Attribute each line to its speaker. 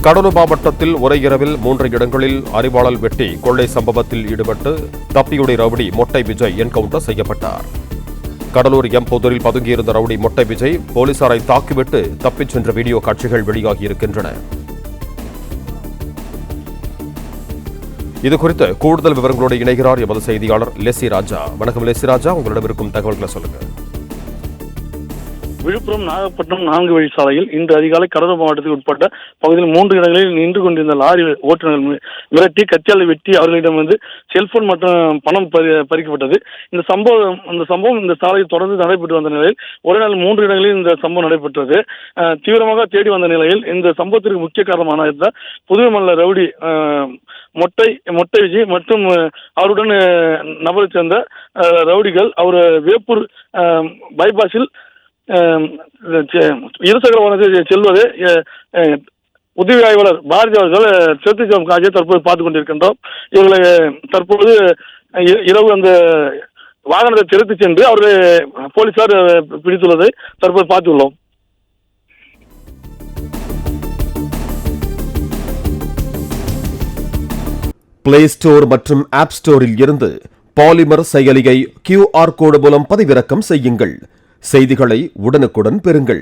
Speaker 1: கடலூர் மாவட்டத்தில் ஒரே இரவில் 3 இடங்களில் அறிவாளல் வெட்டி கொள்ளை சம்பவத்தில் ஈடுபட்டு தப்பியோடி ரவுடி மொட்டை விஜய் என்கவுண்டர் செய்யப்பட்டார். கடலூர் எம்புதூரில் பதுங்கியிருந்த ரவுடி மொட்டை விஜய் போலீசாரை தாக்கிவிட்டு தப்பிச் சென்ற வீடியோ காட்சிகள் வெளியாகியிருக்கின்றன. இதுகுறித்து கூடுதல் விவரங்களோடு இணைகிறார் எமது செய்தியாளர் லெசி ராஜா. வணக்கம் லெசி ராஜா, உங்களிடம் இருக்கும் தகவல்களை சொல்லுங்க.
Speaker 2: விழுப்புரம் நாகப்பட்டினம் 4 வழி சாலையில் இன்று அதிகாலை கடலூர் மாவட்டத்துக்கு உட்பட்ட பகுதியில் 3 இடங்களில் நின்று கொண்டிருந்த லாரி ஓட்டுநர்கள் மிரட்டி கத்தியால் வெட்டி அவர்களிடம் செல்போன் மற்றும் பணம் பறிக்கப்பட்டது. இந்த சம்பவம் இந்த சாலையில் தொடர்ந்து நடைபெற்று வந்த நிலையில் ஒரே நாள் 3 இடங்களில் இந்த சம்பவம் நடைபெற்றது. தீவிரமாக தேடி வந்த நிலையில் இந்த சம்பவத்திற்கு முக்கிய காரணமான புதுவை மல்ல ரவுடி மொட்டை விஜய் மற்றும் அவருடன் நபரை சேர்ந்த ரவுடிகள் அவர் வேப்பூர் பைபாஸில் இருசக்கர வாகனத்தில் செல்வது உதவி ஆய்வாளர் பாரதி அவர்கள் திருத்திச்சம் காட்சியை தற்போது பார்த்துக் கொண்டிருக்கின்றோம். இவர்களை தற்போது இரவு அந்த வாகனத்தை திருத்தி சென்று அவர்களை போலீசார் பிடித்துள்ளதை தற்போது பார்த்துள்ளோம்.
Speaker 1: பிளே ஸ்டோர் மற்றும் ஆப் ஸ்டோரில் இருந்து பாலிமர் செயலியை QR கோடு மூலம் பதிவிறக்கம் செய்யுங்கள். செய்திகளை உடனுக்குடன் பெறுங்கள்.